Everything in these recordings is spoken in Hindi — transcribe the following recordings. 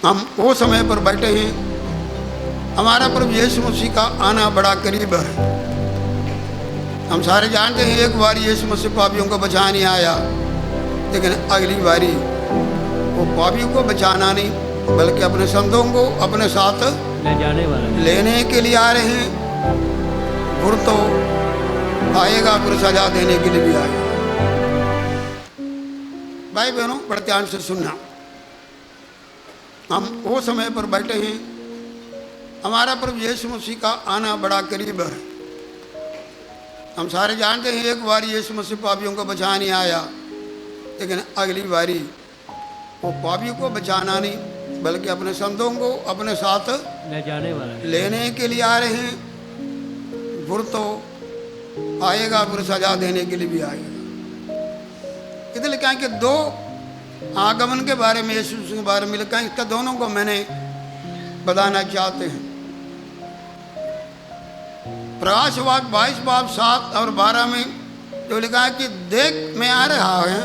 हम वो समय पर बैठे हैं, हमारा प्रभु यीशु मसीह का आना बड़ा करीब है। हम सारे जानते हैं एक बार यीशु मसीह पापियों को बचाने आया, लेकिन अगली बारी वो पापियों को बचाना नहीं बल्कि अपने संतों को अपने साथ ले जाने वाला लेने के लिए आ रहे हैं। फिर तो आएगा, फिर सजा देने के लिए भी आएगा। भाई बहनों, बड़े ध्यान से सुनना। हम वो समय पर बैठे हैं, हमारा प्रभु यीशु मसीह का आना बड़ा करीब है। हम सारे जानते हैं एक बार यीशु मसीह पापियों को बचाने आया, लेकिन अगली बारी वो पापियों को बचाना नहीं बल्कि अपने संतों को अपने साथ ले जाने वाला लेने के लिए आ रहे हैं। फिर तो आएगा, फिर सजा देने के लिए भी आएगा। इसलिए क्या कि दो आगमन के बारे में, यीशु के बारे में लिखा है, इसका दोनों को मैंने बताना चाहते हैं। प्रकाश वाक्य 22 बाब 7 और 12 में जो लिखा है कि देख मैं आ रहा है,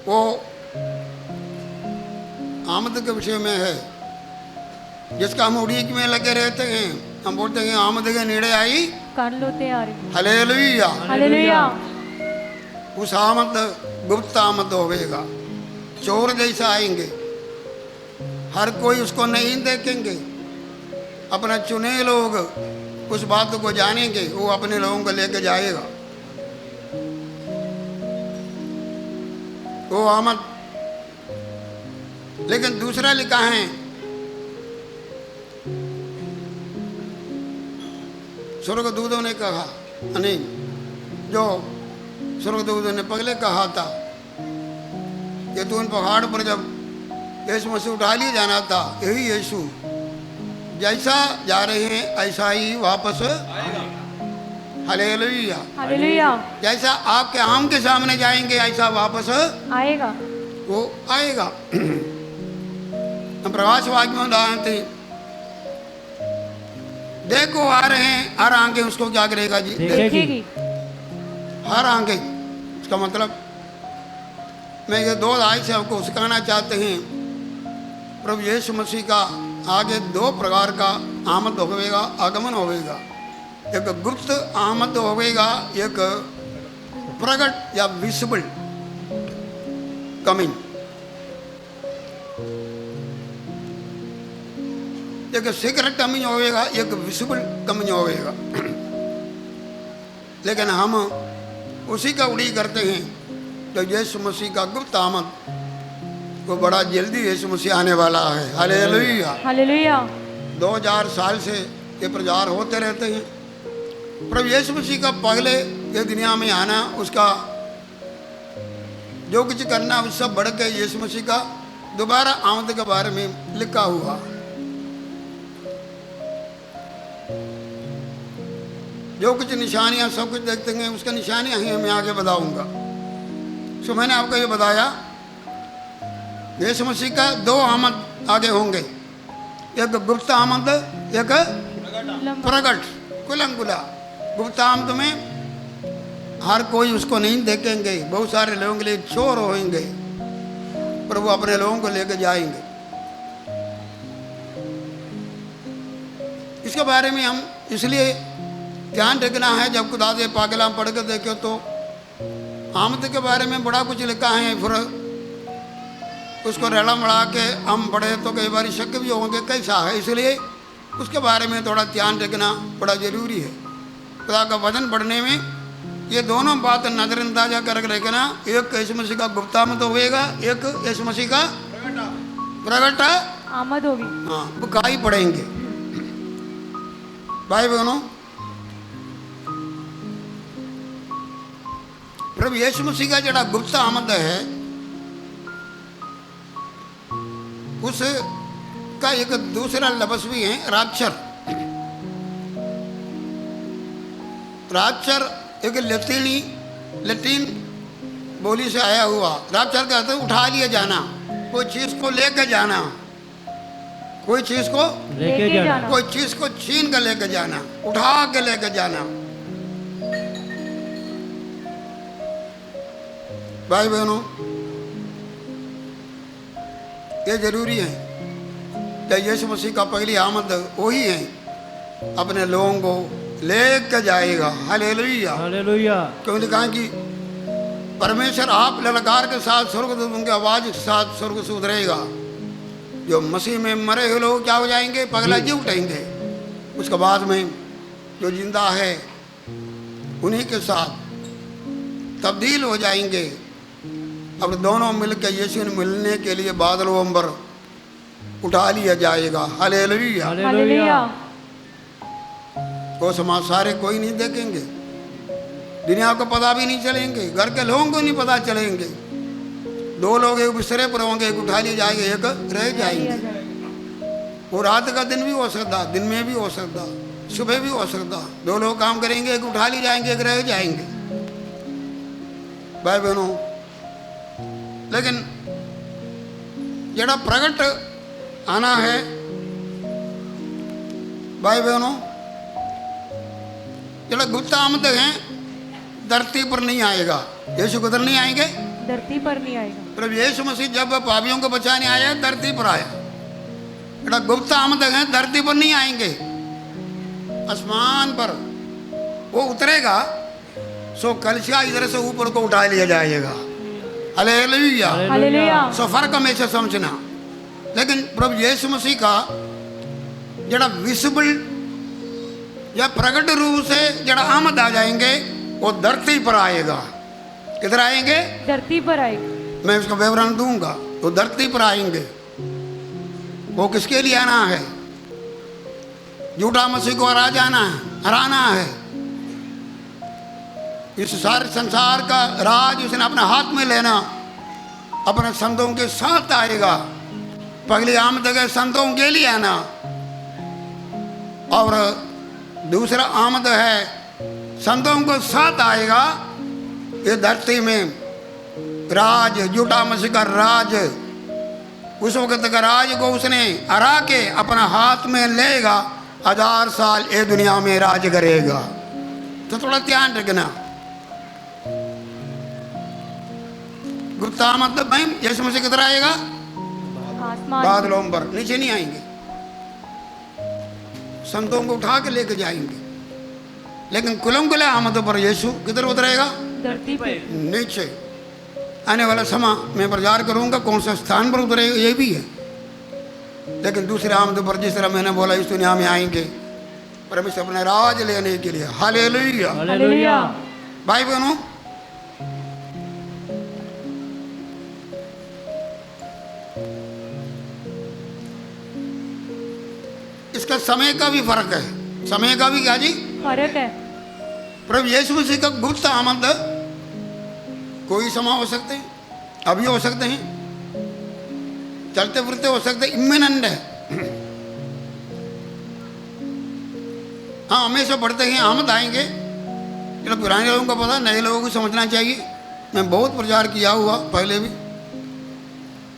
वो आमद के विषय में है, जिसका हम उड़ीक में लगे रहते हैं। हम बोलते हैं आमद के नेड़े आई कर लो तैयारी। हालेलुया। हालेलुया। उस आमद गुप्त आमद होवेगा, चोर जैसा आएंगे, हर कोई उसको नहीं देखेंगे। अपना चुने लोग उस बात को जानेंगे, वो अपने लोगों को लेकर जाएगा। वो आमद। लेकिन दूसरा लिखा है, स्वर्गदूतों ने कहा, नहीं, जो स्वर्गदूतों ने पहले कहा था कि तू उन पहाड़ पर जब यीशु मसीह उठा लिए जाना था, यही यीशु जैसा जा रहे हैं ऐसा ही वापस आएगा। हालेलुया। हालेलुया। जैसा आपके आम के सामने जाएंगे ऐसा वापस आएगा, वो आएगा। हम प्रकाश वाक्य में उदाहरण थे, देखो आ रहे हैं, हर आंखें उसको क्या करेगा जी? देखेगी। हर आंखें। इसका मतलब मैं ये दो आय से आपको सिखाना चाहते हैं, प्रभु यीशु मसीह का आगे दो प्रकार का आमद होवेगा, आगमन होवेगा। एक गुप्त आमद होवेगा, एक प्रकट या विजिबल कमिंग। एक सीक्रेट कमिंग होवेगा, एक विजिबल कमिंग होवेगा। लेकिन हम उसी का उड़ी करते हैं तो यीशु मसीह का गुप्त आमद, वो बड़ा जल्दी यीशु मसीह आने वाला है। हालेलुया। हालेलुया। 2000 साल से ये प्रचार होते रहते हैं। प्रभु यीशु मसीह का पहले ये दुनिया में आना, उसका जो कुछ करना, उससे बढ़ के यीशु मसीह का दोबारा आमद के बारे में लिखा हुआ। जो कुछ निशानियां सब कुछ देखते हैं, उसका निशानियां ही मैं आगे बताऊंगा। सो मैंने आपको ये बताया, यीशु मसीह का दो आमद आगे होंगे, एक गुप्त आमद, एक प्रकट कुलंकुला। गुप्त आमद में हर कोई उसको नहीं देखेंगे, बहुत सारे लोगों के लिए चोर होंगे, प्रभु अपने लोगों को लेकर जाएंगे। इसके बारे में हम इसलिए ध्यान रखना है, जब खुदा दे पागला पढ़ कर देखो तो आमद के बारे में बड़ा कुछ लिखा है, फिर उसको रला मड़ा के हम पढ़े तो कई बार शक भी होंगे कैसा है। इसलिए उसके बारे में थोड़ा ध्यान रखना बड़ा जरूरी है। खुदा का वचन पढ़ने में ये दोनों बात नजरअंदाज कर रखना। एक यीशु मसीह का गुप्त आमद होगा, एक यीशु मसीह का प्रकट आमद होगी। हाँ, वो गाई पढ़ेंगे। भाई बहनों, प्रभु यीशु मसीह का जड़ा गुप्त आमद है, उसका एक दूसरा लफ्ज़ भी है राप्चर। राप्चर एक लैटिन बोली से आया हुआ। राप्चर का अर्थ उठा लिया जाना, कोई चीज को लेकर जाना, कोई चीज को लेके जाना, कोई चीज को छीन कर लेकर जाना, उठा के लेकर जाना। भाई बहनों, ये जरूरी है कि यीशु मसीह का पहली आमद वही है, अपने लोगों को लेकर जाएगा। हालेलुया। हालेलुया। क्योंकि कहा कि परमेश्वर आप ललकार के साथ स्वर्गदूतों की आवाज के साथ स्वर्ग से उतरेगा। जो मसीह में मरे हुए लोग क्या हो जाएंगे? पगला जी उठेंगे। उसके बाद में जो जिंदा है उन्हीं के साथ तब्दील हो जाएंगे। अब दोनों मिलकर यीशु ने मिलने के लिए बादलों अंबर उठा लिया जाएगा। हालेलुया। हालेलुया। वो समाज सारे कोई नहीं देखेंगे, दुनिया को पता भी नहीं चलेंगे, घर के लोगों को नहीं पता चलेंगे। दो लोग एक बिस्तरे पर होंगे, एक उठा लिए जाएंगे, एक रह जाएंगे। वो रात का दिन भी हो सकता, दिन में भी हो सकता, सुबह भी हो सकता। दो लोग काम करेंगे, एक उठा लिए जाएंगे, एक रह जाएंगे। भाई बहनों, लेकिन जड़ा प्रगट आना है भाई बहनों, जड़ा गुप्त आमद है धरती पर नहीं आएगा। यीशु किधर नहीं आएंगे? धरती पर नहीं आएगा। प्रभु यीशु मसीह जब पापियों को बचाने आया धरती पर आया। जड़ा गुप्त आमद है धरती पर नहीं आएंगे, आसमान पर वो उतरेगा। सो कलशिया इधर से ऊपर को उठा लिया जाएगा। हालेलुया। हालेलुया। सो फर्क हमेशा समझना। लेकिन प्रभु यीशु मसीह का जड़ा विजिबल या प्रकट रूप से जड़ा आमद आ जाएंगे, वो धरती पर आएगा। किधर आएंगे? धरती पर आएगा। मैं उसका विवरण दूंगा। वो धरती पर आएंगे। वो किसके लिए आना है? झूठा मसीह को हराना है। इस सारे संसार का राज उसने अपने हाथ में लेना, अपने संतों के साथ आएगा। पहली आमद के संतों के लिए आना, और दूसरा आमद है संतों को साथ आएगा। ये धरती में राज, झूठा मसीह का राज, उस वक्त का राज को उसने हरा के अपना हाथ में लेगा। 1000 साल ये दुनिया में राज करेगा। तो थोड़ा ध्यान रखना। गुप्त आमद में यीशु मसीह किधर आएगा? आसमान बादलों पर, नीचे नहीं आएंगे। संतों को उठा के लेके जाएंगे। लेकिन कुलम कुले आमद पर यीशु किधर उतरेगा? धरती पे। नीचे। आने वाला समय मैं प्रचार करूंगा कौन सा स्थान पर उतरेगा ये भी है। लेकिन दूसरे आमद पर जिस तरह मैंने बोला इस दुनिया में आएंगे परमेश्वर अपने राज लेने के लिए। हालेलुया। हालेलुया। भाई बहनों, इसका समय का भी फर्क है। समय का भी क्या जी? फर्क है। प्रभु यीशु मसीह का गुप्त आमद कोई समय हो सकते हैं, अभी हो सकते हैं, चलते फिरते हो सकते हैं, इम्मिनेंट है। हाँ, हमेशा पढ़ते हैं आमद आएंगे। चलो पुराने लोगों को पता, नए लोगों को समझना चाहिए। मैं बहुत प्रचार किया हुआ पहले भी।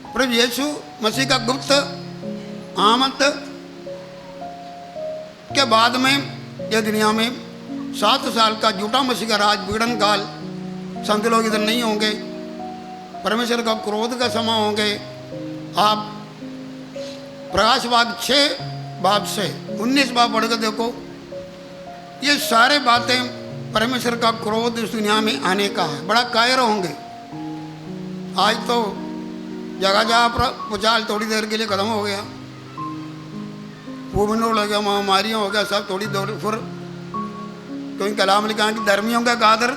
प्रभु यीशु मसीह का गुप्त आमद के बाद में यह दुनिया में 7 साल का झूठा मसीह का राज पीड़न काल, संत लोग इधर नहीं होंगे, परमेश्वर का क्रोध का समय होंगे। आप प्रकाश बाग 6 बाब से 19 बाब पढ़ कर देखो। ये सारे बातें परमेश्वर का क्रोध इस दुनिया में आने का है। बड़ा कायर होंगे। आज तो जगह जगह पर पुचाल थोड़ी देर के लिए खत्म हो गया, भूमिनो लग गया, महामारियाँ हो गया, सब थोड़ी देर फिर। क्योंकि कलाम लिखा कि धर्मियों का कादर,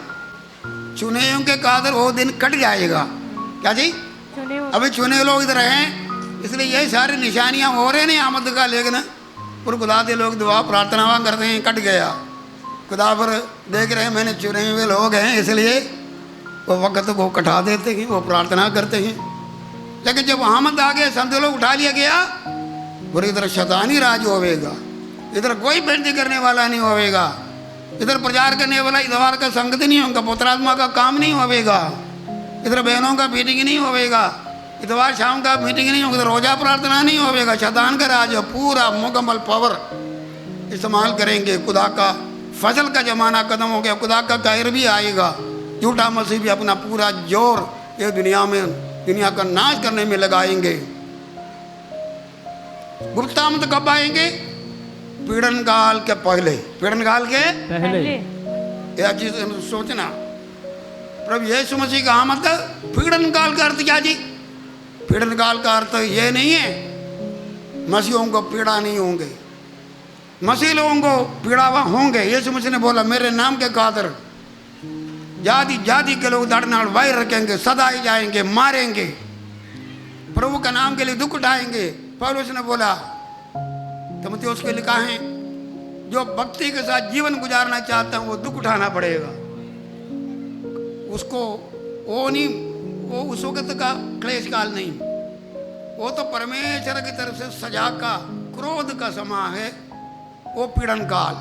चुनेयों के कादर वो दिन कट जाएगा। क्या जी? चुने हुए। अभी चुने लोग इधर हैं, इसलिए यही सारी निशानियां हो रहे नहीं आमद का। लेकिन और खुदा दे लोग दुआ प्रार्थना करते हैं, कट गया। खुदा पर देख रहे हैं मैंने चुने हुए लोग हैं, इसलिए वो वक्त को कटा देते हैं, वो प्रार्थना करते हैं। लेकिन जब आमद आ गया, संत लोग उठा लिया गया, और इधर शैतानी राज होवेगा। इधर कोई बेनती करने वाला नहीं होवेगा, इधर प्रचार करने वाला इतवार का संगत नहीं होगा, पवित्रात्मा का काम नहीं होवेगा, इधर बहनों का मीटिंग नहीं होवेगा, इतवार शाम का मीटिंग नहीं होगा, इधर रोजा प्रार्थना नहीं होवेगा। शैतान का राज पूरा मुकम्मल पावर इस्तेमाल करेंगे। खुदा का फजल का जमाना खत्म हो गया, खुदा का कहर भी आएगा। झूठा मसीह भी अपना पूरा जोर ये दुनिया का नाश करने में लगाएंगे। गुप्त आमद कब आएंगे? पीड़न काल के पहले। पीड़न काल के पहले यह चीज सोचना। प्रभु यीशु मसीह का आमद, पीड़न काल का अर्थ क्या जी? पीड़न काल का अर्थ ये नहीं है मसीहों को पीड़ा नहीं होंगे, मसीह लोगों को पीड़ा होंगे। यीशु मसीह ने बोला मेरे नाम के खातिर जाति जाति के लोग धड़ नाड़ वायर रखेंगे, सदाए जाएंगे, मारेंगे, प्रभु का नाम के लिए दुख उठाएंगे। पौलुस ने बोला, तीमुथियुस के लिखा है, जो भक्ति के साथ जीवन गुजारना चाहता है वो दुख उठाना पड़ेगा उसको। वो नहीं, वो उस वक्त का क्लेश काल नहीं, वो तो परमेश्वर की तरफ से सजा का, क्रोध का समय है, वो पीड़न काल।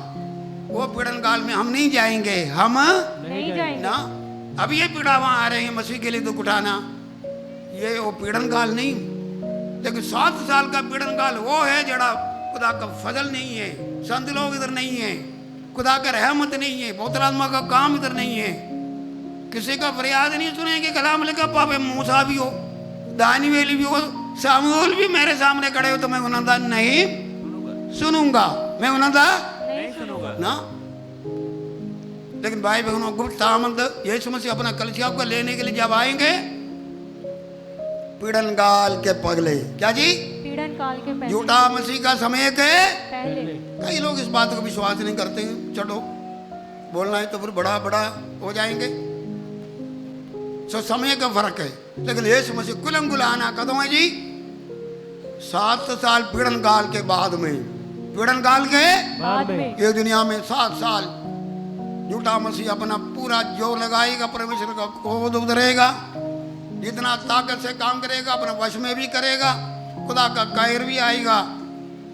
वो पीड़न काल में हम नहीं जाएंगे, हम नहीं जाएंगे ना। अब ये पीड़ा वहां आ रहे हैं मसीह के लिए दुख उठाना, ये वो पीड़न काल नहीं। लेकिन 7 साल का पीड़न काल वो है जड़ा खुदा का फजल नहीं है, संत लोग इधर नहीं है, खुदा का रहमत नहीं है, पवित्रात्मा का काम इधर नहीं है। किसी का फरियाद नहीं सुनेंगे। कलाम लिखा पापे मूसा भी हो, दानिएल भी हो, सामुएल भी मेरे सामने खड़े हो तो मैं उन्हें नहीं सुनूंगा, मैं उन्हें नहीं सुनूंगा ना। लेकिन भाई बहनों, गुप्त आमद यीशु मसीह अपना कलीसिया को लेने के लिए जब आएंगे पीड़न काल के पगले, क्या जी? पीड़न काल के पहले, झूठा मसीह का समय के पहले। कई लोग इस बात को विश्वास नहीं करते हैं। चलो बोलना है तो फिर बड़ा बड़ा हो जाएंगे। सो समय का फर्क है। लेकिन यीशु मसीह कुलंगुल आना कदों है जी? 7 साल पीड़न काल के बाद में, पीड़न काल के बाद में ये दुनिया में 7 साल झूठा मसीह अपना पूरा जोर लगाएगा, परमेश्वर का क्रोध उतरेगा, जितना ताकत से काम करेगा अपने वश में भी करेगा, खुदा का कहर भी आएगा।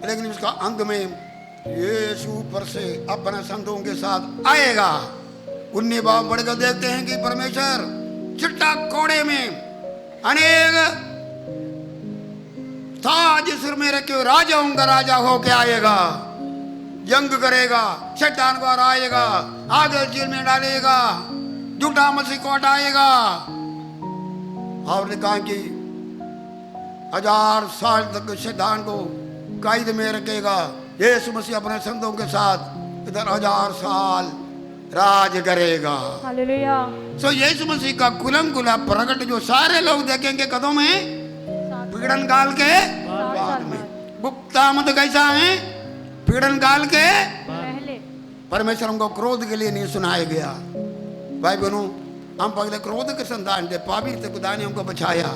लेकिन उसका अंत में यीशु ऊपर से अपने संतों के साथ आएगा। 19 बाब बढ़कर देखते हैं कि परमेश्वर चिट्टा कोड़े में अनेक ताज सिर में रखे राजाओं का राजा होके आएगा, जंग करेगा, शैतान को हराएगा, आगे जेल में डालेगा, झूठा मसीह को हटाएगा। और ने कहा कि 1000 साल तक शैतान को कैद में रखेगा। यीशु मसीह अपने संतों के साथ इधर 1000 साल राज करेगा। हालेलुया। सो यीशु मसीह का कुलंकुला प्रकट जो सारे लोग देखेंगे कदों में? पीड़न काल के बाद में। गुप्त आमद कैसा है? पीड़न काल के पहले। परमेश्वर हमको क्रोध के लिए नहीं सुनाया गया। भाई बहनों, हम पहले क्रोध के संतान थे, पापी थे, खुदा ने हमको बचाया।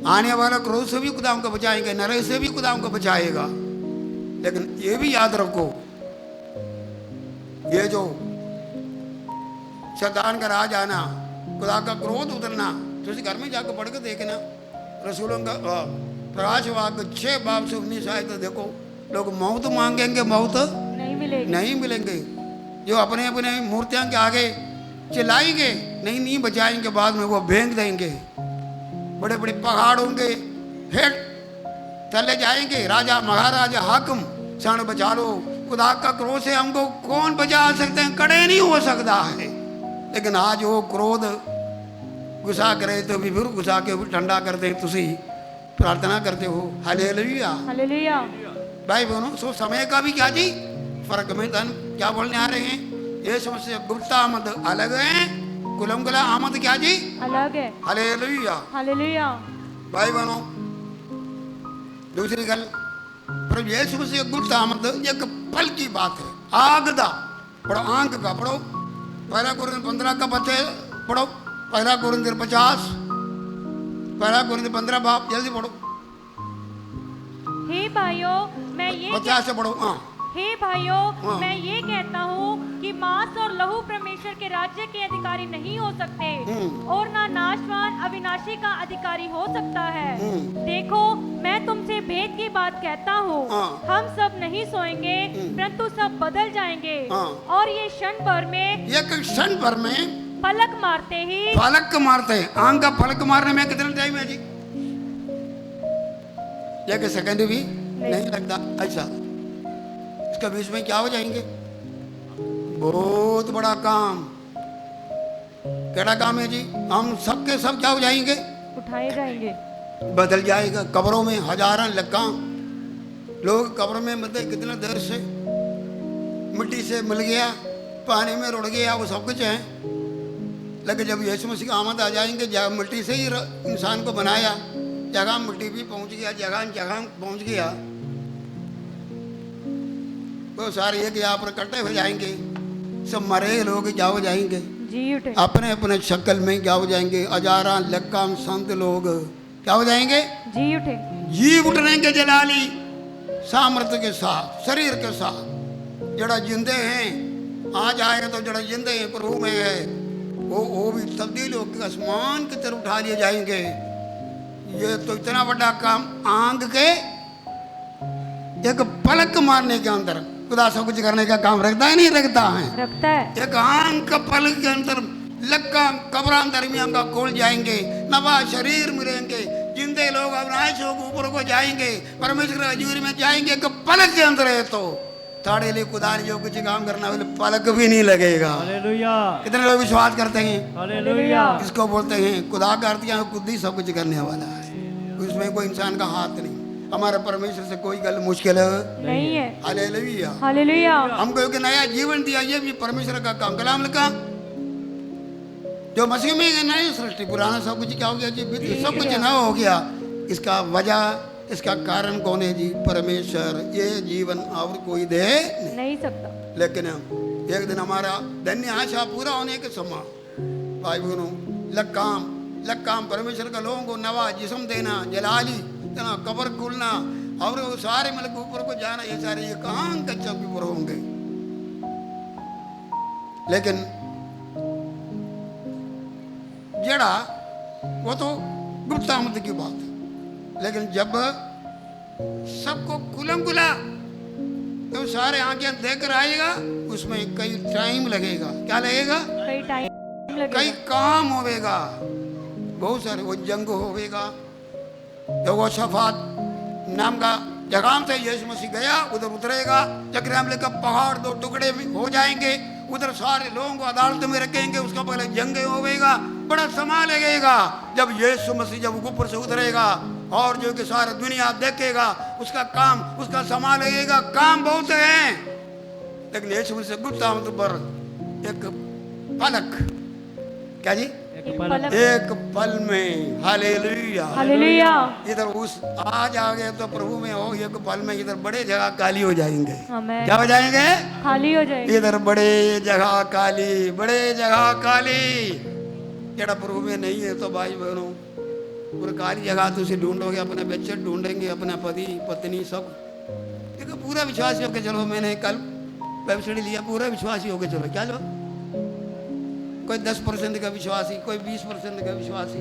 आने वाला क्रोध से भी खुदा हमको बचाएंगे, नरक से भी खुदा हमको बचाएगा। लेकिन ये भी याद रखो, ये जो शैतान का राज आना, खुदा का क्रोध उतरना, तो उस घर में जाकर पढ़ के देखना। रसूलों का प्रकाश वाक्य 6 बाब से 19 आए तो देखो, लोग मौत मांगेंगे, मौत नहीं मिलेगी, नहीं मिलेंगे। जो अपने अपने मूर्तियां के आगे चिल्लाएंगे, नहीं बचाएंगे, बाद में वो भेंग देंगे। बड़े बड़े पहाड़ होंगे, हेठ चले जाएंगे, राजा महाराजा हाकिम सान बचा लो। खुदा का क्रोध से हमको कौन बचा सकते हैं? कड़े नहीं हो सकता है। लेकिन आज वो क्रोध गुस्सा करे तो भी फिर गुस्सा के ठंडा करते हैं। तुसी प्रार्थना करते हो, हालेलुया हालेलुया। भाई बहनों, सो समय का भी क्या जी फर्क में धन क्या बोलने आ रहे हैं? ये समझ गुप्त आमद अलग है, कुलंकुला आमद क्या जी अलग है। हालेलुया। हालेलुया। भाई बहनों, दूसरी गल, प्रभु यीशु मसीह गुप्त आमद एक फल की बात है। आग दा पढ़ो, आंक का पढ़ो, 1 कोरिन्थियर 15 का बच्चे पढ़ो, 1 कोरिन्थियर 50, 1 कोरिन्थियर 15 बाप जल्दी पढ़ो। हे भाइयों, मैं ये 50 से पढ़ो। हाँ, हे भाइयों, हाँ। मैं ये कहता हूँ कि मांस और लहू परमेश्वर के राज्य के अधिकारी नहीं हो सकते, और ना नाशवान अविनाशी का अधिकारी हो सकता है। देखो, मैं तुमसे भेद की बात कहता हूँ, हाँ। हम सब नहीं सोएंगे, परंतु सब बदल जाएंगे, हाँ। और ये क्षण भर में, एक क्षण भर में पलक मारते ही, पलक मारते हैं। आंख का पलक मारने में कितना टाइम है जी? एक सेकंड भी नहीं लगता। ऐसा इसका बीच में क्या हो जाएंगे? बहुत बड़ा काम। केड़ा काम है जी? हम सबके सब क्या हो जाएंगे? उठाए जाएंगे। बदल जाएगा। कब्रों में हजारों लक्का लोग कब्र में मतलब कितना देर से मिट्टी से मिल गया, पानी में रुड़ गया, वो सब कुछ है। लेकिन जब यीशु मसीह की आमद आ जाएंगे, मिट्टी से ही इंसान को बनाया, जगह मिट्टी भी पहुंच गया, जगह जगह पहुंच गया, वो सारे एक यहाँ पर इकट्ठे हो जाएंगे। सब मरे लोग क्या हो जाएंगे? जी उठे। अपने अपने शक्ल में क्या हो जाएंगे? हजारा लक्का संत लोग क्या हो जाएंगे? जी उठे। जी उठने के जलाली सामर्थ्य के साथ, शरीर के साथ। जड़ा जिंदे हैं आज आएगा तो जड़ा जिंदे हैं प्रभु में है, वो भी तब्दील होकर आसमान की तरफ उठा लिए जाएंगे। ये तो इतना बड़ा काम आंग के एक पलक मारने के अंदर खुदा सब कुछ करने का काम रखता है, नहीं रखता है? रखता है। एक आंग का पलक के अंदर लक्का कब्रां दरमियान का खोल जाएंगे, नवा शरीर मिलेंगे, जिंदे लोग अविनाश होकर ऊपर को जाएंगे, परमेश्वर की हजूरी में जाएंगे। एक पलक के अंदर है तो ताड़े लिए खुदा ने जो कुछ काम करना है पलक भी नहीं लगेगा। हालेलुया। कितने लोग विश्वास करते हैं? हालेलुया। इसको बोलते हैं खुदा का अर्थ यहाँ खुद ही सब कुछ करने वाला है, उसमें कोई इंसान का हाथ नहीं। हमारा परमेश्वर से कोई गल मुश्किल नहीं है। हालेलुया। हालेलुया। हमको एक नया जीवन दिया, ये भी परमेश्वर का काम। कलाम लिखा जो मसीह में है नई सृष्टि, पुराना सब कुछ क्या हो गया जी? सब कुछ नया हो गया। इसका वजह, इसका कारण कौन है जी? परमेश्वर। ये जीवन और कोई दे नहीं सकता। लेकिन एक दिन हमारा धन्य आशा पूरा होने के समय भाई बहनों लक्काम परमेश्वर का लोगों को नवा जिस्म देना, जलाली देना, कब्र खुलना और वो सारे मतलब ऊपर को जाना, ये सारे ये कहाँ कच्चा ऊपर होंगे। लेकिन जड़ा वो तो गुप्त आमद की बात है। लेकिन जब सबको खुलम खुला तो सारे आंखें देख कर आएगा, उसमें कई टाइम लगेगा। क्या लगेगा? कई टाइम लगेगा। कई काम होवेगा, बहुत सारे। वो जंग होवेगा, यहोशाफात नाम का जगह से यीशु मसीह गया, उधर उतरेगा, जकरिया का पहाड़ दो टुकड़े में हो जाएंगे, उधर सारे लोगों को अदालत में रखेंगे, उसका पहले जंग होवेगा, बड़ा समय लगेगा। जब यीशु मसीह जब ऊपर से उतरेगा और जो कि सारा दुनिया देखेगा, उसका काम, उसका समय लगेगा। काम बहुत है, लेकिन यीशु मसीह गुप्त आमद पर एक पलक, क्या जी? एक पल में। हालेलुया। हालेलुया। इधर उस आज आ गए तो प्रभु में हो, एक पल में इधर बड़े जगह काली हो जाएंगे। आमीन। क्या हो जाएंगे? खाली हो जाएंगे। इधर बड़े जगह काली, बड़े जगह काली। जड़ा प्रभु में नहीं है तो भाई बहनों पूरा काली जगह तो उसे ढूंढोगे, अपने बच्चे ढूंढेंगे, अपना पति पत्नी सब। देखो पूरा विश्वासी होके चलो। मैंने कल वेबसाइट लिया, पूरा विश्वासी होके चलो। क्या लो? कोई 10% का विश्वासी, कोई 20% का विश्वासी,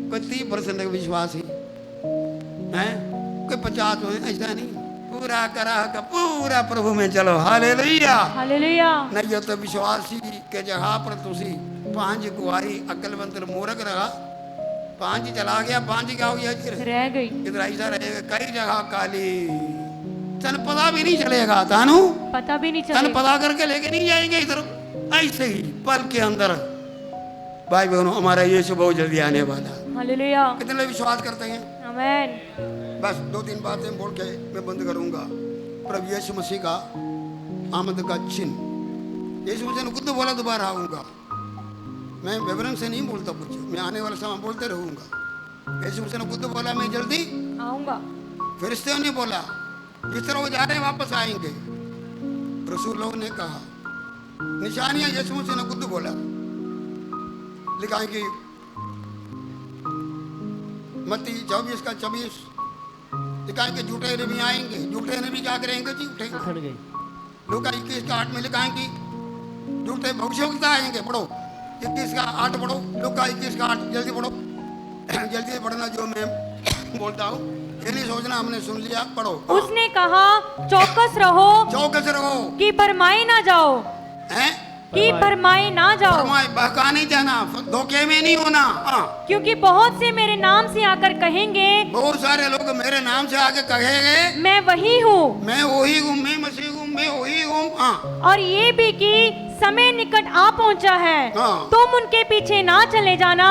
कोई 30% का विश्वासी है, कोई 50 में। ऐसा नहीं, पूरा करा का पूरा प्रभु में चलो। हालेलुया। हालेलुया। नहीं हो तो विश्वासी के जगह पर तुसी 5 गुआरी अकलवंत मूर्ख रहा, 5 चला गया, 5 क्या हो गया? रह गई। इधर ऐसा रहेगा, कई जगह काली, तन पता भी नहीं चलेगा। तानू पता भी नहीं तन चलेगा। पता करके लेके नहीं जाएंगे इधर। ऐसे ही पल के अंदर भाई बहनों हमारा यीशु बहुत जल्दी आने वाला। हालेलुया। कितने लोग विश्वास करते हैं? आमीन। बस 2-3 बातें बोल के मैं बंद करूंगा। प्रभु यीशु मसीह का आमद का चिन्ह, यीशु मसीह ने खुद बोला दोबारा आऊंगा। मैं विवरण से नहीं बोलता कुछ, मैं आने वाला समय बोलते रहूंगा। यीशु मसीह ने खुद बोला मैं जल्दी आऊंगा। फरिश्तों ने बोला जिस तरह वो जा रहे हैं वापस आएंगे। रसूल लोग ने कहा, निशानियां यीशु मसीह ने खुद बोला। लिखा है कि मत्ती 24:24 लिखा है कि झूठे नबी आएंगे। झूठे नबी क्या करेंगे जी? उठेंगे। लूका 21:8 में लिखा है कि झूठे भविष्यवक्ता आएंगे। पढ़ो 21:8 पढ़ो, लूका 21:8 जल्दी पढ़ो, जल्दी पढ़ना जो मैं बोलता हूँ। ये नहीं सोचना हमने सुन लिया, पढ़ो। उसने कहा चौकस रहो, चौकस रहो कि भरमाए ना जाओ, हैं? कि भरमाए ना जाओ, फरमाए बहका नहीं जाना, धोखे में नहीं होना। हाँ, क्योंकि बहुत से मेरे नाम से आकर कहेंगे, बहुत सारे लोग मेरे नाम से आके कहेंगे मैं वही हूँ, मैं वही हूँ, मैं मसीह हूँ, मैं वही हूँ। हाँ और ये भी कि समय निकट आ पहुंचा है, हाँ। तुम उनके पीछे ना चले जाना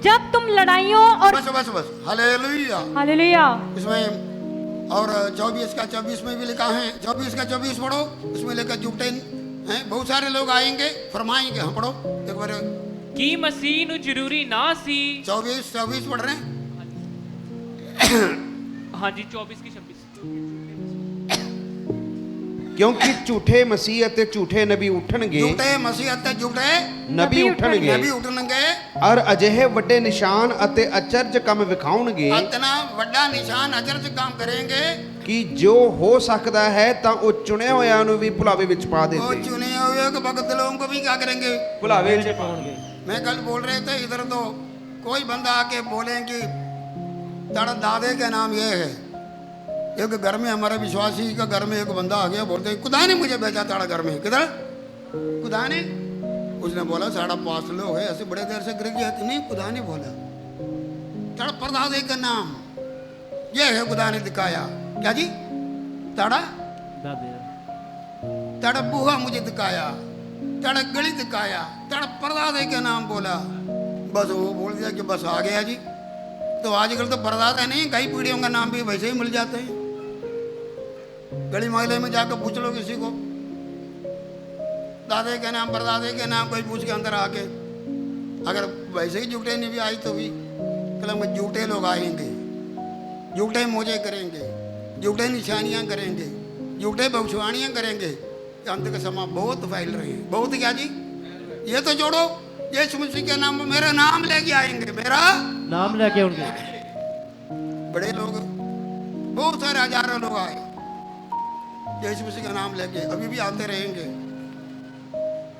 जब तुम लड़ाइयों और बस बस बस, हालेलुया। हालेलुया। इसमें और 24 का 24 में भी लिखा है, 24 का 24 पढ़ो, उसमें लिखा जुटे हैं, बहुत सारे लोग आएंगे फरमाएंगे। हाँ पढ़ो एक बार। कि मसीह नु जरूरी ना सी। 24 पढ़ रहे हैं। हाँ जी 24 की 26। ਕਿਉਂਕਿ ਝੂਠੇ ਮਸੀਹ ਅਤੇ ਝੂਠੇ ਨਬੀ ਉੱਠਣਗੇ झूठे मसीह ਅਤੇ झूठे ਨਬੀ ਉੱਠਣਗੇ नबी उठणगे ਔਰ ਅਜਿਹੇ ਵੱਡੇ ਨਿਸ਼ਾਨ ਅਤੇ ਅਚਰਜ ਕੰਮ ਵਿਖਾਉਣਗੇ इतना बड़ा निशान अचरज काम करेंगे ਕਿ ਜੋ ਹੋ ਸਕਦਾ ਹੈ ਤਾਂ ਉਹ ਚੁਣਿਆ ਹੋਇਆਂ ਨੂੰ ਵੀ ਭੁਲਾਵੇ ਵਿੱਚ ਪਾ वो ਦੇते चुने हुए के भक्त लोगों को भी क्या करेंगे। ਭੁਲਾਵੇ ਵਿੱਚ पाओगे। मैं कल बोल रहे थे इधर तो कोई बंदा आके बोले कि तेरा दादे का नाम ये है। एक घर में हमारे विश्वासी का घर में एक बंदा आ गया, बोलते खुदा ने मुझे भेजा तेरा घर में। किधर खुदा ने? उसने बोला साढ़ा 5 लोग है, ऐसे बड़े देर से गिर गया कि नहीं, खुदा ने बोला तेरा परदादे का नाम ये है, खुदा ने दिखाया। क्या जी? तेरा दादे तेरा बूहा मुझे दिखाया, तेरा गली दिखाया, तेरा परदादे का नाम बोला। बस वो बोल दिया कि बस आ गया जी। तो आजकल तो परदादा नहीं, कई पीढ़ियों का नाम भी वैसे ही मिल जाते हैं। गली मोहल्ले में जाकर पूछ लो किसी को, दादे के नाम परदादे के नाम कोई पूछ के अंदर आके, अगर वैसे ही झूठे नहीं भी आई तो भी कलम झूठे लोग आएंगे, झूठे मोजे करेंगे, झूठे निशानियां करेंगे, झूठे भविष्यवाणियां करेंगे। अंत का समा बहुत फैल रहे हैं। बहुत क्या जी? ये तो जोड़ो, यीशु मसीह के नाम मेरा नाम लेके आएंगे, मेरा नाम लेके उनके बड़े लोग बहुत सारे हजारों लोग आए यीशु मसीह का नाम लेके, अभी भी आते रहेंगे।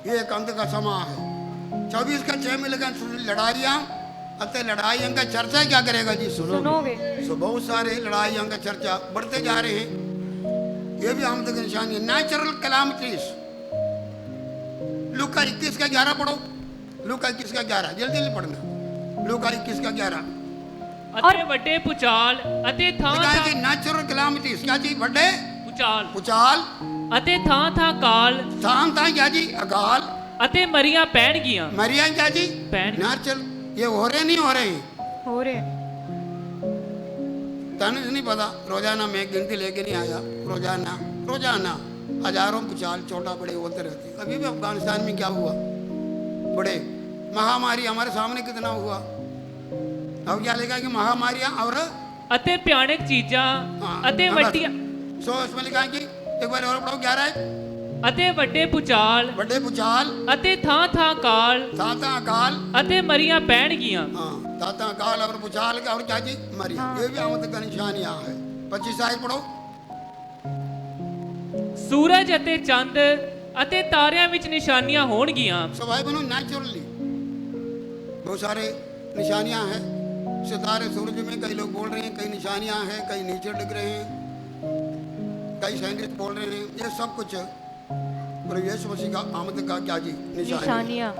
ये एक अंत का समा है। 24 का 6 में लगा लड़ाइयाँ अतः लड़ाइयों का चर्चा क्या करेगा जी? सुनोगे। सो बहुत सारे लड़ाइयों का चर्चा बढ़ते जा रहे हैं। ये भी आमद की निशानी है। Natural calamities. लूका 21 का 11 पढ़ो। लूका 21 का 11 जल्दी जल्दी पढ़ना। लूका 21 का 11 ਅਤੇ ਵੱਡੇ ਪੁਚਾਲ ਅਤੇ ਥਾਂ ਥਾਂ नेचुरल कैलामिटीज क्या जी? बड़े ਪੁਚਾਲ पुचाल ਅਤੇ ਥਾਂ ਥਾਂ ਕਾਲ शाम था क्या जी? अकाल ਅਤੇ ਮਰੀਆਂ ਪੈਣਗੀਆਂ। मरिया क्या जी? पैन। नेचुरल ये हो रहे नहीं हो रहे हैं? हो रहे। तने नहीं पता, रोजाना मैं गिनती लेके नहीं आया। रोजाना रोजाना हजारों पुचाल छोटा बड़े होते रहते। अभी भी अफगानिस्तान में क्या हुआ, बड़े महामारी हमारे सामने कितना हुआ। अब क्या लिखा है कि महामारियां और ਅਤੇ ਭਿਆਨਕ ਚੀਜ਼ਾਂ ਅਤੇ ਵੱਡੀਆਂ सो इसमें लिखा है कि एक बार और पढ़ो 11 है। ਅਤੇ ਵੱਡੇ ਪੁਚਾਲ बड़े पुचाल ਅਤੇ ਥਾਂ ਥਾਂ ਕਾਲ ताता अकाल, ਅਤੇ मरीਆਂ ਪੈਣਗੀਆਂ। हाँ ताता अकाल और पुचाल का और क्या जी? मरिया। ये भी आमद का निशानियां है। 25 आयत पढ़ो। ਸੂਰਜ ਅਤੇ ਚੰਦ ਅਤੇ ਤਾਰਿਆਂ ਵਿੱਚ ਨਿਸ਼ਾਨੀਆਂ ਹੋਣਗੀਆਂ। सवाई बनो नेचुरली बहुत सारे निशानियां हैं। सितारे सूरज में कई लोग बोल रहे हैं, कई निशानियां हैं, कई नीचे डिग रहे हैं, कई साइंटिस्ट बोल रहे हैं। ये सब कुछ प्रभु यीशु मसीह का आमद का क्या जी? निशानियां। निशानियां।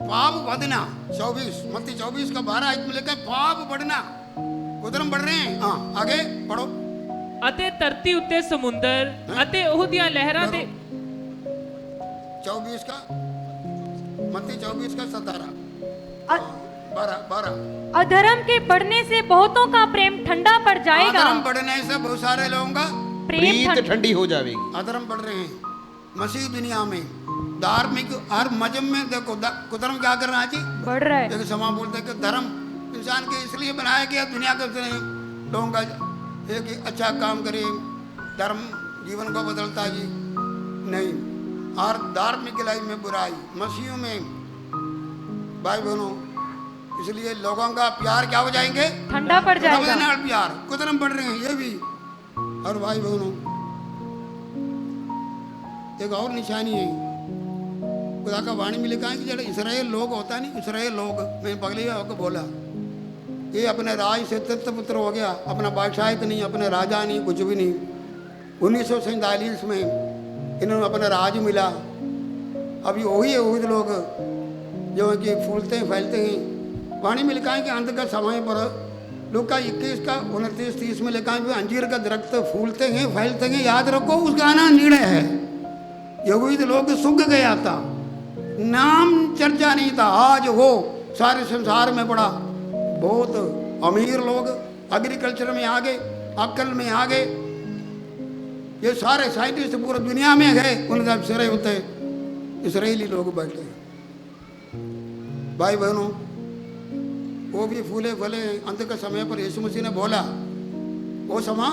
पाप बढ़ना 24 मत्ती 24 का 12 आयत में लिखा है पाप बढ़ना। उधर हम बढ़ रहे हैं। हाँ आगे पढ़ो। ਅਤੇ ਧਰਤੀ ਉੱਤੇ ਸਮੁੰਦਰ ਅਤੇ ਉਹਦੀਆਂ ਲਹਿਰਾਂ ਦੇ 24 का मत्ती 24 का 17 अ- 12 अधर्म के बढ़ने से बहुतों का प्रेम ठंडा पड़ जाएगा। अधर्म बढ़ने से बहुत सारे लोगों का प्रेम ਪ੍ਰੀਤ ਠੰਡੀ ਹੋ ਜਾਵੇਗੀ। अधर्म बढ़ रहे हैं। मसीह दुनिया में धार्मिक हर मजहब में देखो कुधर्म क्या कर रहा है जी? बढ़ रहा है। एक समा बोलते हैं कि धर्म इंसान के इसलिए बनाया गया दुनिया के लोगों का एक अच्छा काम करे, धर्म जीवन को बदलता है जी नहीं। और धार्मिक लाइफ में बुराई, मसीह में भाई बहनों, इसलिए लोगों का प्यार क्या हो जाएंगे? ठंडा पड़ जाएगा। प्यार कुधर्म बढ़ रहे हैं ये भी। और भाई बहनों एक और निशानी है। खुदा का वाणी में लिखा है कि जब इसराइल लोग होता नहीं, इसराइल लोग, मैंने पगली होकर बोला ये अपने राज से तीर्थ पुत्र हो गया, अपना बादशाहित नहीं, अपने राजा नहीं, कुछ भी नहीं। 1947 में इन्होंने अपना राज मिला। अभी वही यहूदी लोग जो है कि फूलते हैं फैलते हैं। वाणी में लिखा है कि अंत का समय पर लूका 21 का 29-30 में लिखा है अंजीर का दरख्त फूलते हैं फैलते हैं, याद रखो उसका आना निर्णय है। यहूदी लोग सूख गया था, नाम चर्चा नहीं था। आज वो सारे संसार में बड़ा बहुत अमीर लोग एग्रीकल्चर में आ गए, अक्ल में आ गए, ये सारे साइंटिस्ट पूरी दुनिया में गए, उनका सिरे होते इसराइली लोग बैठे हैं। भाई बहनों, वो भी फूले फले अंत के समय पर यीशु मसीह ने बोला, वो समा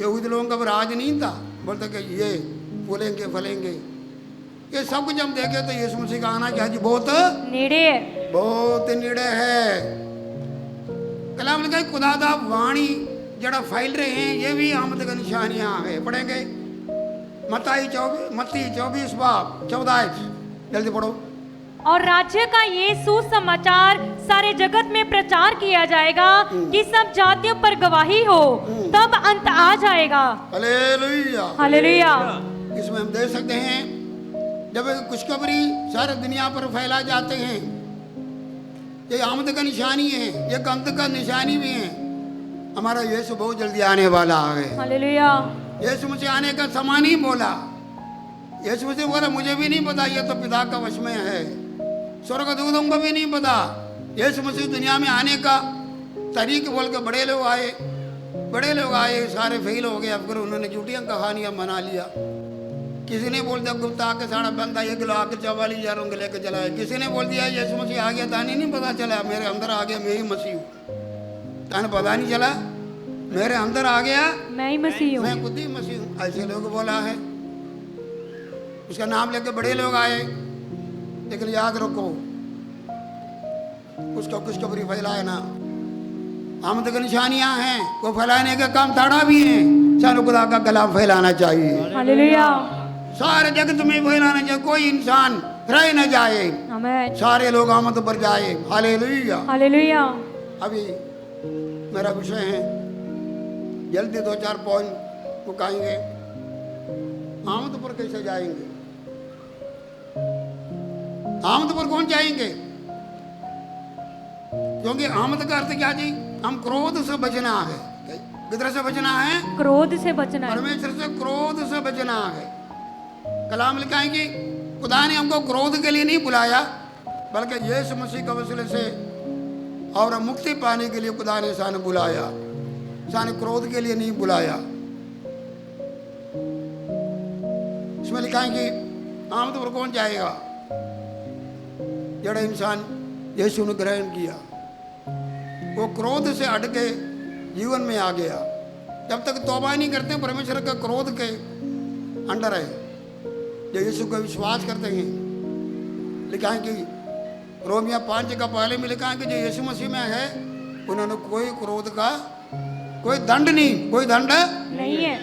यहूदी लोगों का राज नहीं था, बोलते कि ये फूलेंगे फलेंगे। ये सब कुछ हम देखे तो यीशु मसीह का आना क्या जी बहुत नेड़े है। बहुत नेड़े है। कलाम लिखा है खुदा दा वाणी जड़ा फैल रहे हैं, ये भी आमद का निशानियां है। पढ़ेंगे मत्ती 24 बाब 14, जल्दी पढ़ो। और राज्य का ये सुसमाचार सारे जगत में प्रचार किया जाएगा कि सब जातियों पर गवाही हो, तब अंत आ जाएगा। हालेलुया। हालेलुया। इसमें हम देख सकते हैं जब खुशखबरी सारे दुनिया पर फैला जाते हैं, ये आमद का निशानी है, ये अंत का निशानी भी है। हमारा यीशु बहुत जल्दी आने वाला है। हालेलुया। यीशु मसीह आने का समय नहीं बोला। यीशु मसीह बोला मुझे भी नहीं पता, ये तो पिता का वश में है, स्वर्गदूतों को भी नहीं पता। यीशु मसीह दुनिया में आने का तारीख बोल के बड़े लोग आए, सारे फेल हो गए। अब फिर उन्होंने झूठियाँ कहानियाँ बना लिया। किसी ने बोल दिया गुप्ता के साड़ा बंदा 1 किलो आके 44,000 होंगे लेके चला है। किसी ने बोल दिया यीशु मसीह आ गया, ताने नहीं पता चला मेरे अंदर आ गया, मैं ही मसीह हूँ। ताने पता नहीं चला मेरे अंदर आ गया, मैं ही मसीह हूँ, मैं खुद ही मसीह हूँ। ऐसे लोग बोला है। उसका नाम लेके बड़े लोग आए, लेकिन याद रखो उसका खुशखबरी फैलाए ना। आमद की निशानियां हैं, वो फैलाने का काम ताड़ा भी है। सारे खुदा का कलाम फैलाना चाहिए, हालेलुया। सारे जगत में फैलाना चाहिए, कोई इंसान रह न जाए, आमीन। सारे लोग आमद पर जाए। हालेलुया। हालेलुया। अभी मेरा विषय है, जल्दी 2-4 पॉइंट उठाएंगे। आमद पर कैसे जाएंगे? आमद पर कौन जाएंगे? क्योंकि आमद का अर्थ क्या जी? हम क्रोध से बचना है। किधर से बचना है? क्रोध से बचना है। परमेश्वर से क्रोध से बचना है। कलाम लिखा है कि खुदा ने हमको क्रोध के लिए नहीं बुलाया, बल्कि यीशु मसीह के वसीले से और मुक्ति पाने के लिए खुदा ने इंसान बुलाया। इंसान क्रोध के लिए नहीं बुलाया। इसमें लिखा है कि आमद पर कौन जाएगा? जड़ा इंसान यीशु ने ग्रहण किया, वो क्रोध से हट के जीवन में आ गया। जब तक तौबा नहीं करते परमेश्वर का क्रोध के अंडर है। जो यीशु का विश्वास करते हैं, लिखा है कि रोमिया 5 का पहले में लिखा है कि जो यीशु मसीह में है उन्होंने कोई क्रोध का कोई दंड नहीं है।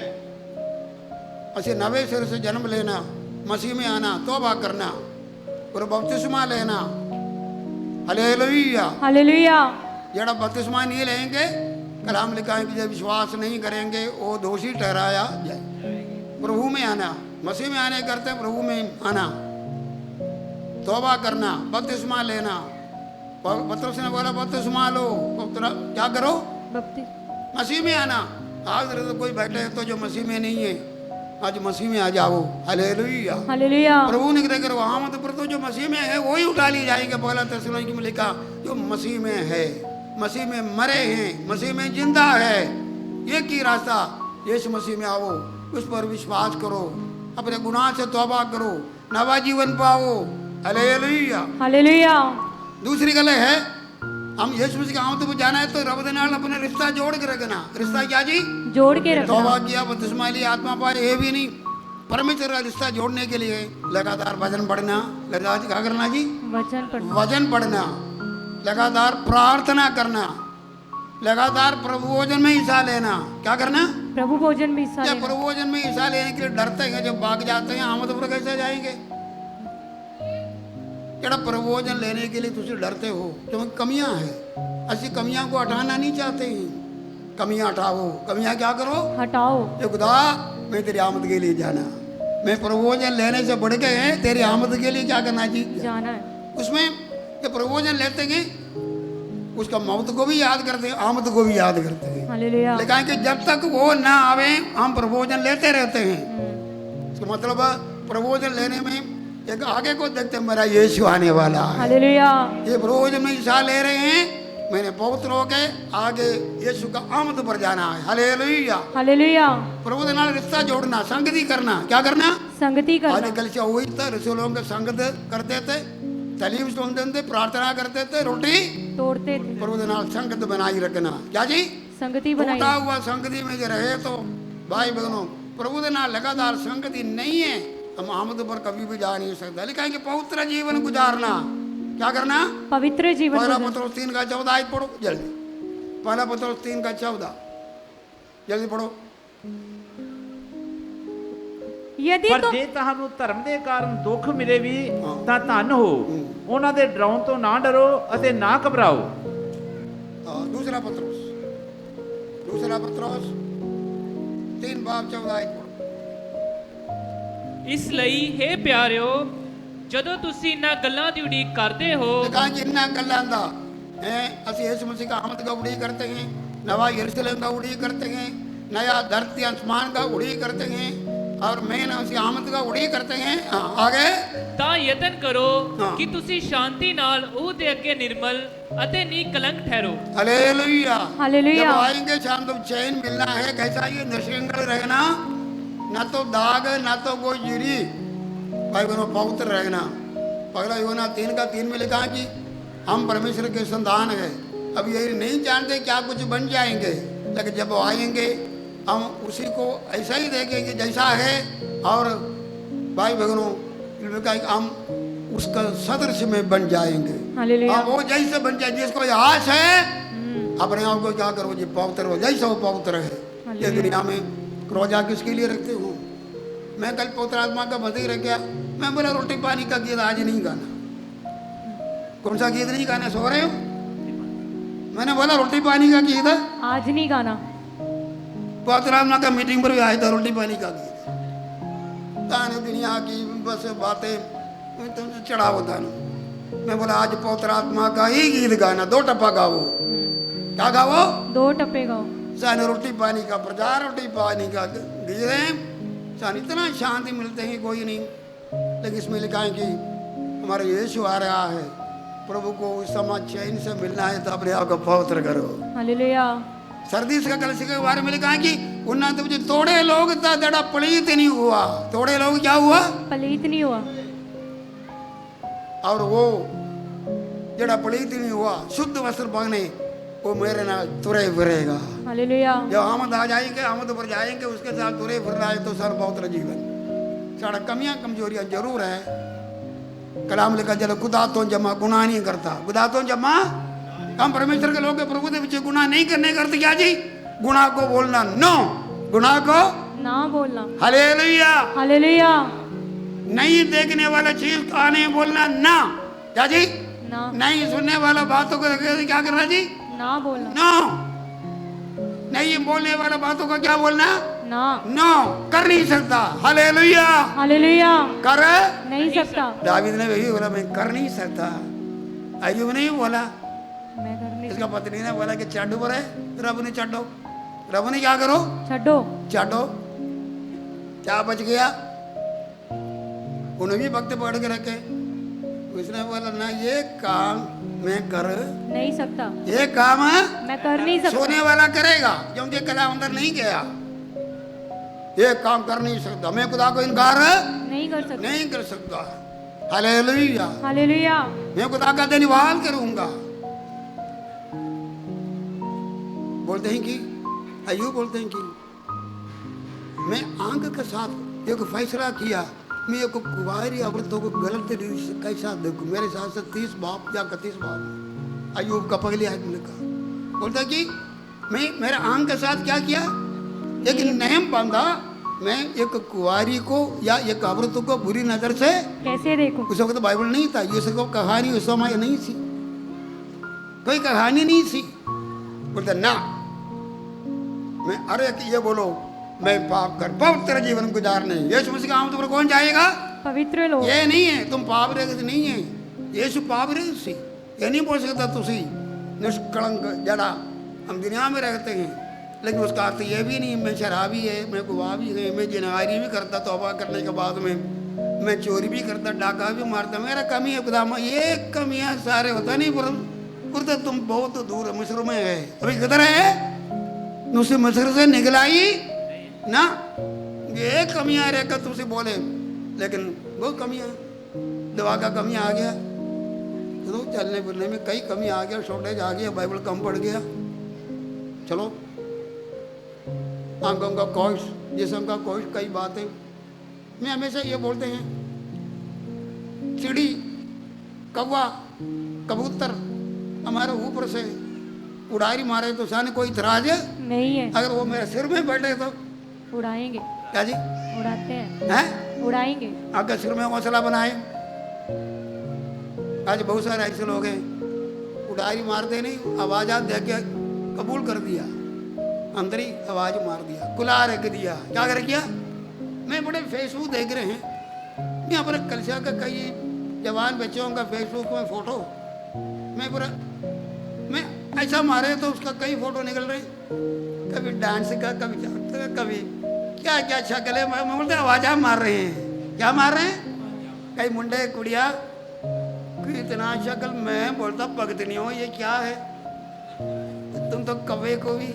ऐसे नवे सिर से जन्म लेना, मसीह में आना, तौबा करना और बपतिस्मा लेना। हालेलुया। हालेलुया। जड़ा बपतिस्मा नहीं लेंगे, कलाम लिखा है कि जब विश्वास नहीं करेंगे वो दोषी ठहराया जाए। प्रभु में आना, मसीह में आने करते प्रभु में आना, तौबा करना, बपतिस्मा लेना। पतरस ने बोला बपतिस्मा लो, क्या करो? मसीह में आना। आज तो कोई बैठे तो जो मसीह में नहीं है, आज मसीह में आ जाओ। हालेलुया। हालेलुया। प्रभु ने कहा वहाँ मत पर तो जो मसीह में है वही उठा ली जाएंगे। पहला थिस्सलुनीकी में लिखा जो मसीह में है, मसीह में मरे हैं, मसीह में जिंदा है। एक ही रास्ता, यीशु मसीह में आओ, उस पर विश्वास करो, अपने गुनाह से तौबा करो, नवा जीवन पाओ। हालेलुया। हालेलुया। दूसरी गल है, हम यीशु मसीह के आमद पर जाना है तो रब दे नाल अपने रिश्ता जोड़ के रखना। रिश्ता क्या जी? जोड़ के रखना। तौबा किया, बपतिस्मा लिया, आत्मा पाए, ये भी नहीं। परमेश्वर का रिश्ता जोड़ने के लिए लगातार भजन पढ़ना, लगातार क्या करना जी? वचन पढ़ना, लगातार प्रार्थना करना, लगातार प्रभु भोजन में हिस्सा लेना। क्या करना? प्रभु भोजन में हिस्सा लेना। प्रभु भोजन में हिस्सा लेने के लिए डरते हैं, जब भाग जाते हैं आमद पर कैसे जाएंगे? जरा प्रभु भोजन लेने के लिए तुझे डरते हो क्योंकि कमियां हैं। ऐसी कमियां को हटाना नहीं चाहते हैं। कमियां हटाओ। कमियां क्या करो? हटाओ। ये खुदा मैं तेरी आमद के लिए जाना, मैं प्रभु भोजन लेने से बढ़ के है तेरी आमद के लिए क्या करना जी? जाना है। उसमें जब प्रभु भोजन लेते हैं उसका मौत को भी याद करते हैं, आमद को भी याद करते हैं। हालेलुया। लेकिन कि जब तक वो ना आवे हम प्रभोजन लेते रहते हैं। इसका मतलब प्रभोजन लेने में एक आगे को देखते हैं, मेरा यीशु आने वाला है। हालेलुया। ये प्रभोजन में हिस्सा ले रहे हैं, मैंने पवित्र होके आगे यीशु का आमद पर जाना है। हालेलुया। हालेलुया। प्रभु के नाल रिश्ता जोड़ना, संगति करना। क्या करना? संगति आज करना। कल से हुई था, रसूलों के संगत करते थे, तलीम सुनते थे, प्रार्थना करते थे, रोटी तोड़ते थे। प्रभु के नाल संगत बनाई रखना। क्या जी? संगति बनाई। टूटा हुआ संगति में जो रहे तो भाई बहनों, प्रभु के नाल लगातार संगति नहीं है, हम आमद पर कभी भी जा नहीं सकते। लेकिन कि पवित्र जीवन गुजारना। क्या करना? पवित्र जीवन पहला गुजार- पत्रोस 3 का 14 पढ़ो जल्दी। पहला पत्रोस 3 का 14 जल्दी पढ़ो। यदि ਪਰ तुम ਜੇ ਤੁਹਾਨੂੰ ਧਰਮ ਦੇ ਕਾਰਨ ਦੁੱਖ ਮਿਲੇ ਵੀ ਹਾਂ। ਤਾਂ ਧੰਨ ਹੋ ਉਹਨਾਂ ਦੇ ਡਰਾਉਣ ਤੋਂ ਨਾ ਡਰੋ ਅਤੇ ਨਾ ਘਬਰਾਓ। दूसरा पत्रोस 3 बाब 14 पढ़ो। ਇਸ ਲਈ हे ਪਿਆਰਿਓ ਜਦੋਂ ਤੁਸੀਂ ਇਹਨਾਂ ਗੱਲਾਂ ਦੀ ਉਡੀਕ ਕਰਦੇ ਹੋ कहा कि इन्ना गल्लां दा है ਅਸੀਂ यीशु मसीह का आमद का उड़ीक करते हैं, नवा यरूशलेम का उड़ीक करते हैं, नया धरती आसमान का उड़ीक करते हैं और मेन ਅਸੀਂ आमद का उड़ीक करते हैं। हाँ, आगे ਤਾਂ ਯਤਨ ਕਰੋ ਹਾਂ। ਕਿ ਤੁਸੀਂ ਸ਼ਾਂਤੀ ਨਾਲ ਉਹ ਦੇ ਅੱਗੇ ਨਿਰਮਲ ਅਤੇ ਨਿਕਲੰਕ ठहरो। हालेलुया। हालेलुया। जब आएंगे शाम तो चैन मिलना है। कैसा? ये निश्चिंत रहना, ना तो दाग ना तो कोई गिरी, भाई बहनों पवित्र रहना। पहला यूहन्ना 3 का 3 में लिखा कि हम परमेश्वर के संतान है। अब ये नहीं जानते क्या कुछ बन जाएंगे, लेकिन जब वो आएंगे हम उसी को ऐसा ही देखेंगे जैसा है। और भाई बहनों हम उसका सदृश में बन जाएंगे। हालेलुया। हाँ, वो जैसे बन जाए, जिसको आस है अपने आप को क्या करो जी, पवित्र हो जैसा वो पवित्र है। ये दुनिया में रोजा किसके लिए रखते हो? मैं कल पवित्र आत्मा का बधाई रख गया, मैं बोला रोटी पानी का गीत आज नहीं गाना। कौन सा गीत नहीं गाना? सो रहे हो? मैंने बोला रोटी पानी का गीत है, आज नहीं गाना। पवित्र आत्मा का मीटिंग पर भी आया था रोटी पानी का गीत। ताने दुनिया की बस बातें तुमसे चढ़ा होता ना। मैं बोला आज पवित्र आत्मा का ही गीत गाना, 2 टप्पा गाओ। क्या गाओ? 2 टप्पे गाओ। सान रोटी पानी का प्रचार, रोटी पानी का गीत है। सान इतना शांति मिलते हैं कोई नहीं। लेकिन इसमें लिखा है कि हमारा यीशु आ रहा है, प्रभु को इस समय चैन से मिलना है तो अपने आप को पवित्र करो। हालेलुया। सर्दी का कलश के बारे में लिखा है कि उन्नत मुझे तोड़े लोग था जड़ा पलीत नहीं हुआ। तोड़े लोग क्या हुआ? पलीत नहीं हुआ। और वो जड़ा पलीत नहीं हुआ, शुद्ध वस्त्र पहने, वो मेरे नाल तुरे फिरेगा। हालेलुया। जब आमद आ जाएंगे, आमद पर जाएंगे, उसके साथ तुरे फिरना है तो सर पवित्र जीवन। साढ़ा कमियां कमजोरियां जरूर है। कलाम लिखा चलो खुदा तो जमा गुनाह नहीं करता। खुदा तो जमा हम परमेश्वर के लोग प्रभु के पीछे गुनाह नहीं करने करते। क्या जी? गुनाह को बोलना नो, गुनाह को ना बोलना। हालेलुया। हालेलुया। नहीं देखने वाला चीज आने बोलना ना। क्या जी? ना नहीं सुनने वाला बातों को क्या करना जी? ना बोलना। नो। नहीं बोलने वाला बातों का क्या बोलना? ना नो, कर नहीं सकता। हालेलुया। हालेलुया। कर नहीं सकता। दावीद ने वही बोला, मैं कर नहीं सकता। अय्यूब ने बोला, मैं कर नहीं इसका पत्नी ने बोला कि चाडू पर है, रब ने चाडो। रब ने क्या करो? छड्डो। चाडो। क्या बच गया? उन्हें भी वक्त पकड़ के रखे। उसने बोला ना, ये काम मैं कर नहीं सकता। ये काम मैं कर नहीं सकता। सोने वाला करेगा, क्योंकि कला अंदर नहीं गया। ये काम कर नहीं सकता, मैं खुदा को इनकार नहीं कर सकता। नहीं कर सकता। हालेलुया। हालेलुया। मैं खुदा का धन्यवाद करूंगा। बोलते हैं कि अय्यूब बोलते हैं कि मैं आंख के साथ एक फैसला किया, मैं एक कुंवारी औरतों को गलत कैसा देखूं। मेरे साथ से 30 बाप या 31 बाप। अय्यूब का पगली आदमी का बोलता कि मैं मेरे आंख के साथ क्या किया, एक नियम बांधा, मैं एक कुंवारी को या एक औरत को बुरी नजर से कैसे देखूं? उस वक्त बाइबल नहीं था, ये सब कहानी उस समय नहीं थी, कोई कहानी नहीं थी। बोलते ना, मैं अरे कि ये बोलो मैं पाप कर पवित्र जीवन गुजारने यीशु मसीह का आमद पर कौन जाएगा? पवित्र लोग। ये नहीं है तुम पाप रहित नहीं है, यीशु पाप रहित सी। ये नहीं बोल सकता तुसी निष्कलंक जड़ा हम दुनिया में रहते हैं, लेकिन उसका अर्थ ये भी नहीं मैं शराबी है, मैं गुआ भी है, मैं जिनारी भी करता तौबा करने के बाद में, मैं चोरी भी करता, डाका भी मारता, मेरा कमी है खुदा। ये कमियां सारे होता नहीं पर तो तुम बहुत दूर मिस्र में है, अभी किधर है? नुसे मिस्र से निकलाई ना, ये कमियां रहकर तुमसे बोले, लेकिन बहुत कमियां, दवा का कमी आ गया, तो चलने फिरने में कई कमी आ गया, शॉर्टेज आ गया, बाइबल कम पड़ गया, चलो आंखों का कोश, जिस्म का कोश, कई बातें। मैं हमेशा ये बोलते हैं, चिड़ी, कौवा, कबूतर हमारे ऊपर से उड़ारी मारे तो सामने कोई इतराज है? नहीं है। अगर वो मेरे सिर में बैठे तो उड़ाएंगे। क्या जी? उड़ाते हैं। हैं? उड़ाएंगे। आपके सिर में हौसला बनाए। आज बहुत सारे ऐसे लोग हैं, उड़ारी मारते नहीं, आवाज़ देख के कबूल कर दिया, अंदर ही आवाज़ मार दिया, कुला रख दिया, क्या कर किया? मैं बड़े फेसबुक देख रहे हैं, मैं अपने कलिसिया का कई जवान बच्चों का फेसबुक में फोटो, मैं ऐसा मारे तो उसका कई फोटो निकल रहे, कभी डांस का, कभी जाते का, कभी क्या क्या शक्ल है, मैं बोलते आवाज़ मार रहे हैं, क्या मार रहे हैं? कई मुंडे कुड़िया इतना शक्ल, मैं बोलता भगत नहीं हो, ये क्या है? तुम तो कौवे को भी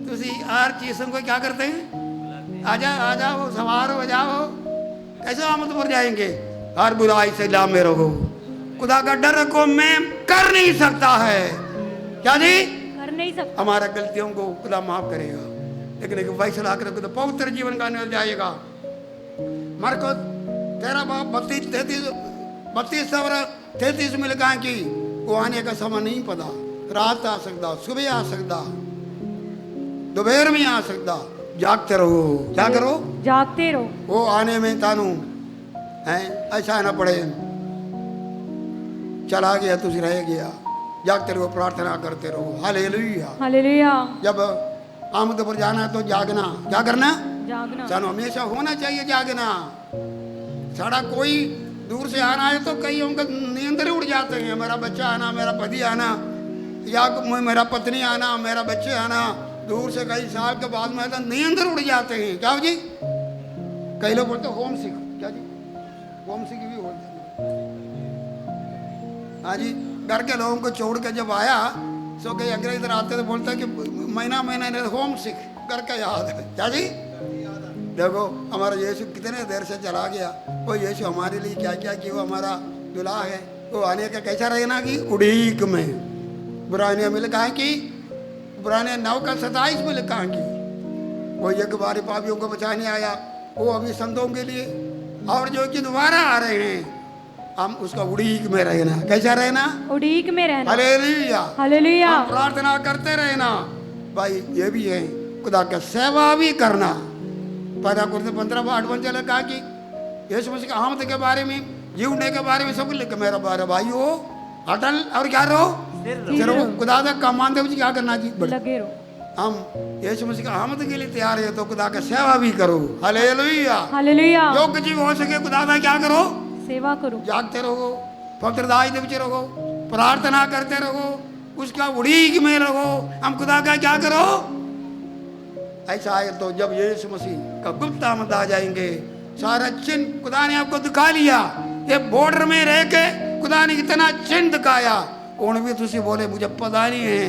तुसी हर चीज़ों को क्या करते हैं? आजा आजा वो सवार हो जाओ, कैसे आमद पर जाएंगे? हर बुराई से लामे रहो, खुदा का डर रखो, मैं कर नहीं सकता है, क्या जी? कर नहीं सकता। हमारा गलतियों को खुदा माफ करेगा, लेकिन एक फैसला करेगा तो पवित्र जीवन का मिल जाएगा। मरको 13 बाप 32 में लिखा है कि वो आने का समय नहीं पता, रात आ सकता, सुबह आ सकता, दोपहर में आ सकता, जागते रहो, क्या करो? जागते रहो। वो आने में तानू है ऐसा ना पड़े, चला गया तुझ रह गया, जागते रहो, प्रार्थना करते रहो, हालेलुया हालेलुया। जब आमद पर जाना है तो जागना, क्या करना? जागना। सानू हमेशा होना चाहिए जागना। साड़ा कोई दूर से आना है तो कई उनका नींद उड़ जाते हैं, मेरा बच्चा आना, मेरा पति आना, या मेरा पत्नी आना, मेरा बच्चे आना, दूर से कई साल के बाद में तो नींद उड़ जाते हैं, क्या जी? कई लोग बोलते होम सिक, क्या जी? होम सिक भी बोलते हैं। हाँ जी, घर के लोगों को छोड़ के जब आया सो कई अंग्रेज इधर आते तो बोलते कि महीना होम सिक घर का याद है, क्या जी? देखो हमारा यीशु कितने देर से चला गया, वो यीशु हमारे लिए क्या क्या किया, वो हमारा दुल्हा है, वो आने का कैसा रहना कि उड़ीक में। बुरानिया में लिखा है कि पुराने 9 का 27 में लिखा है कि वो एक बार पापियों को बचाने आया, वो अभी संतों के लिए, और जो कि दोबारा आ रहे हैं, हम उसका उड़ीक में रहना, कैसा रहना? उड़ीक में रहना। Hallelujah hallelujah. प्रार्थना करते रहना भाई, ये भी है खुदा का सेवा भी करना। पैदा करते 15:8 लिखा कि यीशु मसीह की आमद के बारे में, जीवने के बारे में सब लिखा, मेरा बारे भाई हो अटल और क्या रहो, रहो खुदा का काम मानते हुए क्या करना जी? लगे रहो। हम यीशु मसीह की आमद के लिए तैयार है तो खुदा का सेवा भी करो। Hallelujah hallelujah. जो कुछ हो सके खुदा का क्या करो? सेवा करो। जागते रहो, पवित्रताई दे रहो, प्रार्थना करते रहो, उसका उड़ीक में रहो। हम खुदा का क्या करो? ऐसा है तो जब यीशु मसीह का गुप्त आमद आ जाएंगे, सारा चिन्ह खुदा ने आपको दिखा लिया। ये बॉर्डर में रह के खुदा ने इतना चिन्ह दिखाया, उन भी तुसी बोले मुझे पता नहीं है,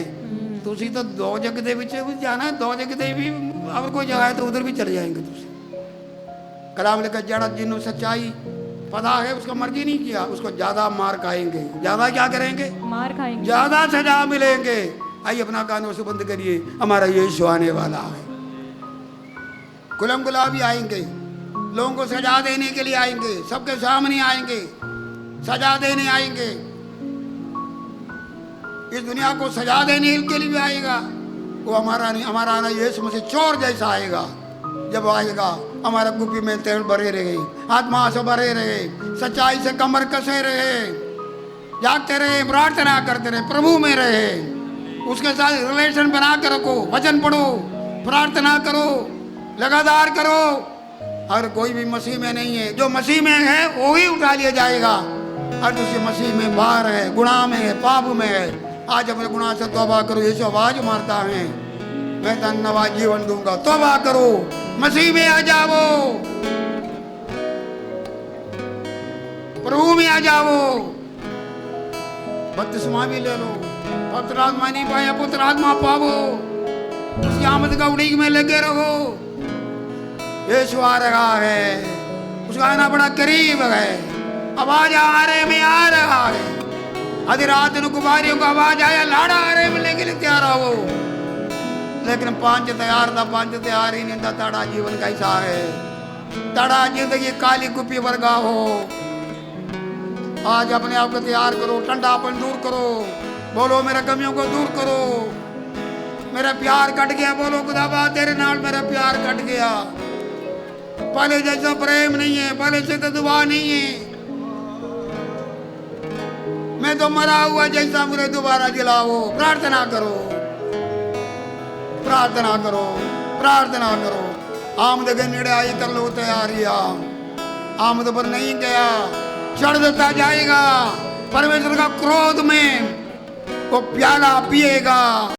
तुसी तो 2 जगह भी जाना है, 2 जगह भी अगर कोई जगह है तो उधर भी चले जाएंगे। तुसी कलाम लेकर जड़ा जिन्हों सच्चाई पता है, उसका मर्जी नहीं किया, उसको ज्यादा मार खाएंगे। ज्यादा क्या करेंगे? मार खाएंगे, ज्यादा सजा मिलेंगे। आइए अपना कानों से बंद करिए, हमारा यीशु आने वाला है। गुलाम गुलाबी आएंगे, लोगों को सजा देने के लिए आएंगे, सबके सामने आएंगे, सजा देने आएंगे। इस दुनिया को सजा देने के लिए भी आएगा। वो हमारा नहीं, हमारा आना यीशु मसीह चोर जैसा आएगा। जब आएगा हमारा कुपी में तेल भरे रहे, आत्मा से भरे रहे, सच्चाई से कमर कसे रहे, जागते रहे, प्रार्थना करते रहे, प्रभु में रहे, उसके साथ रिलेशन बना कर रखो, वचन पढ़ो, प्रार्थना करो, लगातार करो। अगर कोई भी मसीह में नहीं है, जो मसीह में है वो ही उठा लिया जाएगा। और दूसरे मसीह में बाहर है, गुनाह में है, पाप में है, आज अपने गुनाह से तौबा करो। यीशु आवाज मारता है, मैं धन्यवाद जीवन दूंगा। तौबा करो, मसीह में आ जाओ, प्रभु में आ जाओ, बपतिस्मा भी ले लो। पवित्र आत्मा नहीं पाया, पुत्र आत्मा पावो। उसकी आमद का उड़ीक में लगे रहो। यीशु आ रहा है, उसका आना बड़ा करीब है। आवाज आ रहे में आ रहा है। आधी रात को कुमारियों को आवाज आया, लाड़ा आ रहे मिलने के लिए तैयार हो। लेकिन पांच तैयार था, पांच तैयार ही नहीं था। ताड़ा जीवन कैसा है? ताड़ा जिंदगी काली कुपी वर्गा हो। आज अपने आप को तैयार करो, ठंडापन दूर करो। बोलो मेरे कमियों को दूर करो। मेरा प्यार कट गया। बोलो खुदाबा तेरे नाल मेरा प्यार कट गया। पहले जैसा प्रेम नहीं है, पहले से तो दुआ नहीं है। मैं तो मरा हुआ जैसा, मुझे दोबारा जिलाओ। प्रार्थना करो, प्रार्थना करो, प्रार्थना करो। आमद के नेड़े आई कर लो तैयारियां। आमद पर नहीं गया, चढ़ देता जाएगा। परमेश्वर का क्रोध में वो प्याला पिएगा।